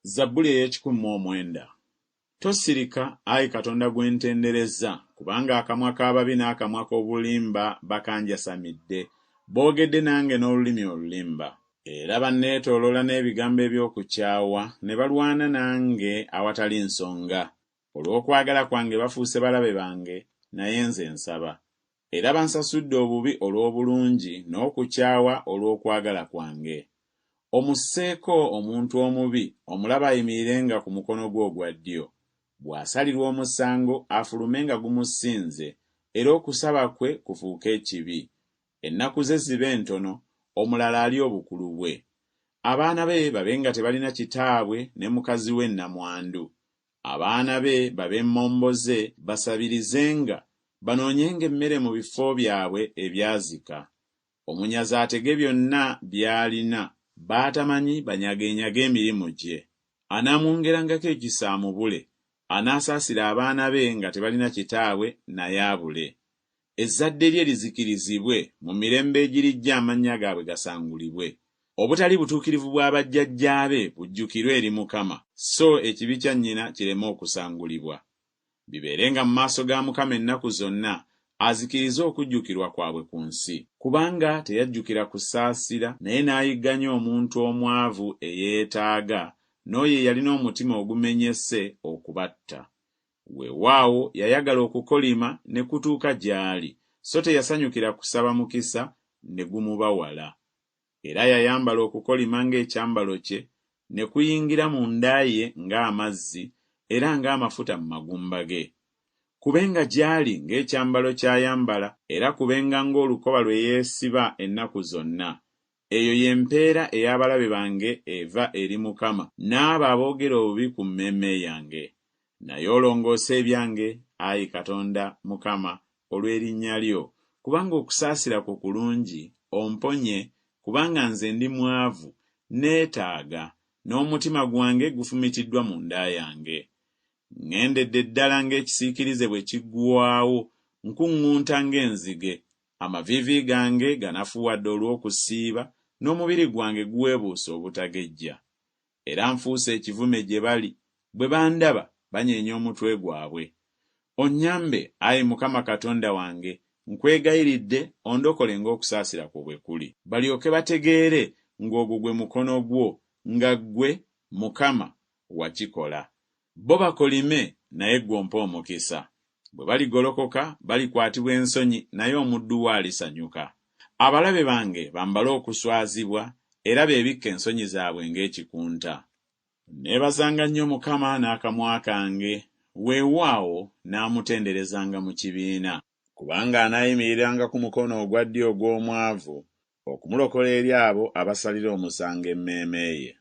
Zabbuli ey'ekikumi Tosirika, Ayi Katonda gwe ntendereza, kubanga akamwa k'ababi n'akamwa k'obulimba bakanjasamidde, boogedde nange n'olulimi olulimba. Era banneetooloola n'ebigambo eby'okukyawa, ne balwana nange awatali nsonga. Olw'okwagala kwange bafuuse balabe bange, naye nze nsaba. Era bansasudde obubi olw'obulungi, n'okukyawa olw'okwagala kwange. Omusseeko omuntu omubi, omulaba ayimirirenga ku mukono gwe ogwa ddyo. Bw'asalirwa omusango afulumenga gumusinze, era okusaba kwe kufuuke ekibi. Ennaku ze zibe ntono, omulala ali obukulu bwe. Abaana be babenga tebalina kitaabwe ne mukazi we nnamwandu. Abaana be babe mmomboze basabirizenga, banoonyenga emmere mu bifo byabwe ebyazika. Omunyazi atege byonna by'alina, b'atamanyi banyageenyage emirimu gye. Anaamwongerangako ekisa amubule. Anaasaasira abaana be nga tebalina kitaabwe naye abule. Ezzadde lye lizikirizibwe, mu mirembe egirijja amannya gaabwe gasangulibwe. Obutali butuukirivu bwa bajjajjaabe bujjukirwe eri Mukama, so ekibi kya nnyina kireme okusangulibwa. Bibeerenga mu maaso ga Mukama ennaku zonna, azikirize okujjukirwa kwabwe ku nsi. Kubanga teyajjukira kusaasira, naye n'ayigganya omuntu omwavu eyeetaaga, n'oyo eyalina omutima ogumenyese okubatta. Weewaawo yayagala okukolima ne kutuuka gy'ali, so teyasanyukira kusaba mukisa ne gumubawala. Era yayambala okukolima ng'ekyambalo kye, ne kuyingira mu nda ye ng'amazzi, era ng'amafuta mu magumba ge. Kubenga gy'ali ng'ekyambalo ky'ayambala, era kubenga ng'olukoba lwe yeesiba ennaku zonna. Eyo y'empeera ey'abalabe bange eva eri Mukama, n'abo aboogera obubi ku mmeeme yange. Naye olongoose ebyange, Ayi Katonda Mukama, olw'erinnya lyo, kubanga okusaasira kwo kulungi, omponye, kubanga nze ndi mwavu, neetaaga, n'omutima gwange gufumitiddwa mu nda yange. Ŋŋendedde ddala ng'ekisiikirize bwe kiggwaawo, nkuŋŋunta ng'enzige, amaviivi gange ganafuwadde olw'okusiiba, n'omubiri gwange guweebuusa obutagejja. Era nfuuse ekivume gye bali, bwe bandaba banyeenya omutwe gwabwe. Onnyambe, Ayi Mukama Katonda wange, nkwegayiridde ondokole ng'okusaasira kwo bwe kuli. Balyoke bategeere ng'ogwo gwe mukono gwo, nga ggwe, Mukama, wakikola. Bo bakolime, naye ggwe ompe omukisa. Bwe baligolokoka, balikwatibwa ensonyi, naye omuddu we alisanyuka. Abalabe bange bambale okuswazibwa, era beebikke ensonyi zaabwe ng'ekikunta. Neebazanga nnyo Mukama n'akamwa kange, weewaawo n'amutenderezanga mu kibiina. Kubanga anaayimiriranga ku mukono ogwa ddyo ogw'omwavu, okumulokola eri abo abasalira omusango emmeeme ye.